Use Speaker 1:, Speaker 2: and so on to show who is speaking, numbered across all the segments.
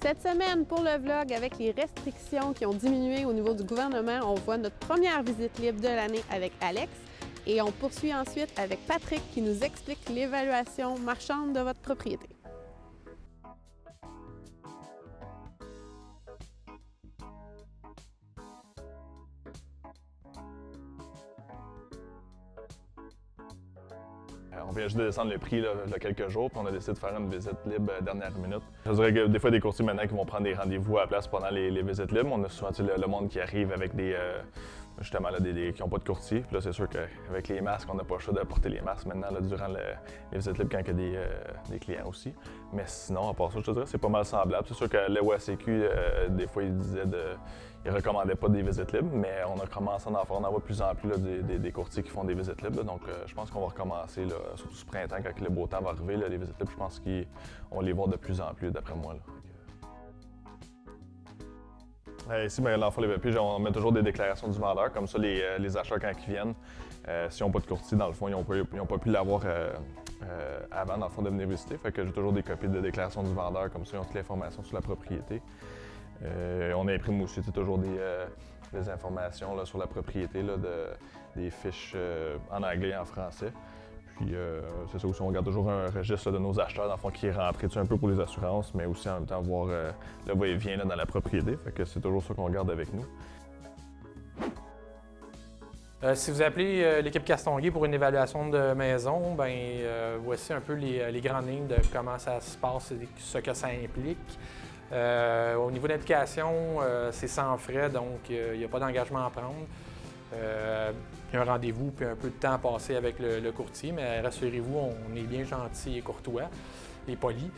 Speaker 1: Cette semaine, pour le vlog, avec les restrictions qui ont diminué au niveau du gouvernement, on voit notre première visite libre de l'année avec Alex. Et on poursuit ensuite avec Patrick qui nous explique l'évaluation marchande de votre propriété.
Speaker 2: On vient juste de descendre le prix là, il y a quelques jours, puis on a décidé de faire une visite libre dernière minute. Je dirais que des fois, des courtiers maintenant qui vont prendre des rendez-vous à la place pendant les visites libres. On a souvent le monde qui arrive avec justement là, qui n'ont pas de courtier. Puis là, c'est sûr qu'avec les masques, on n'a pas le choix de porter les masques maintenant là, durant les visites libres quand il y a des clients aussi. Mais sinon, à part ça, je te dirais, c'est pas mal semblable. C'est sûr que l'EOACQ, des fois, ils recommandaient pas des visites libres, mais on a commencé à en faire. On en voit de plus en plus là, des courtiers qui font des visites libres. Là, donc, je pense qu'on va recommencer, là, surtout ce printemps, quand le beau temps va arriver, là, les visites libres, je pense qu'on va les voir de plus en plus, d'après moi. Là. Ici, dans le fond, on met toujours des déclarations du vendeur. Comme ça, les acheteurs, quand ils viennent, s'ils n'ont pas de courtier, dans le fond, ils n'ont pas pu l'avoir avant, dans le fond, de venir visiter. Fait que j'ai toujours des copies de déclarations du vendeur, comme ça, ils ont toute l'information sur la propriété. On imprime aussi toujours des informations là, sur la propriété, là, des fiches en anglais et en français. Puis c'est ça aussi, on garde toujours un registre là, de nos acheteurs, dans le fond, qui est rentré un peu pour les assurances, mais aussi en même temps voir le va-et-vient dans la propriété. Fait que c'est toujours ça qu'on garde avec nous.
Speaker 3: Si vous appelez l'équipe Castonguay pour une évaluation de maison, voici un peu les grandes lignes de comment ça se passe et ce que ça implique. Au niveau d'implication, c'est sans frais, donc il n'y a pas d'engagement à prendre. Il y a un rendez-vous puis un peu de temps à passer avec le courtier, mais rassurez-vous, on est bien gentil et courtois et poli.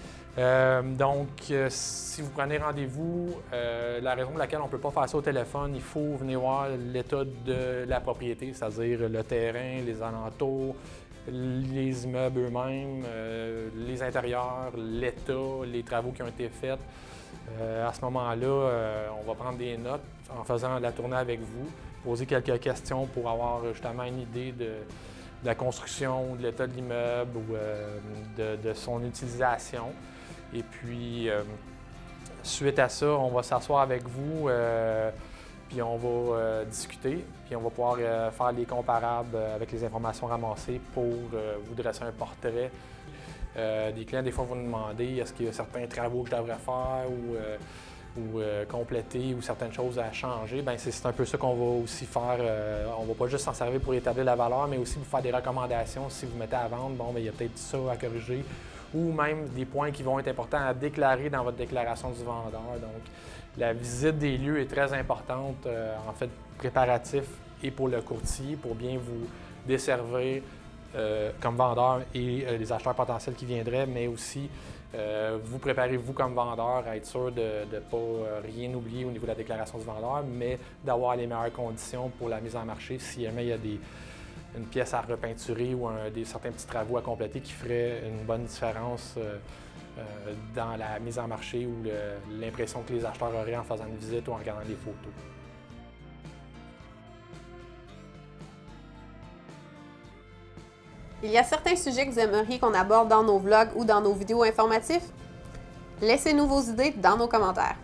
Speaker 3: Si vous prenez rendez-vous, la raison pour laquelle on ne peut pas faire ça au téléphone, il faut venir voir l'état de la propriété, c'est-à-dire le terrain, les alentours, les immeubles eux-mêmes, les intérieurs, l'état, les travaux qui ont été faits. À ce moment-là, on va prendre des notes en faisant la tournée avec vous, poser quelques questions pour avoir justement une idée de la construction, de l'état de l'immeuble ou de son utilisation. Et puis, suite à ça, on va s'asseoir avec vous, puis on va discuter, puis on va pouvoir faire les comparables avec les informations ramassées pour vous dresser un portrait. Des clients, des fois, vont nous demander est-ce qu'il y a certains travaux que je devrais faire ou compléter ou certaines choses à changer. Bien, c'est un peu ça qu'on va aussi faire. On ne va pas juste s'en servir pour établir la valeur, mais aussi pour faire des recommandations. Si vous mettez à vendre, bon, bien, il y a peut-être ça à corriger ou même des points qui vont être importants à déclarer dans votre déclaration du vendeur. Donc, la visite des lieux est très importante, en fait, préparatif et pour le courtier, pour bien vous desservir comme vendeur et les acheteurs potentiels qui viendraient, mais aussi vous préparez-vous comme vendeur à être sûr de ne pas rien oublier au niveau de la déclaration du vendeur, mais d'avoir les meilleures conditions pour la mise en marché si jamais il y a une pièce à repeinturer ou certains petits travaux à compléter qui feraient une bonne différence dans la mise en marché ou l'impression que les acheteurs auraient en faisant une visite ou en regardant des photos.
Speaker 1: Il y a certains sujets que vous aimeriez qu'on aborde dans nos vlogs ou dans nos vidéos informatifs? Laissez-nous vos idées dans nos commentaires.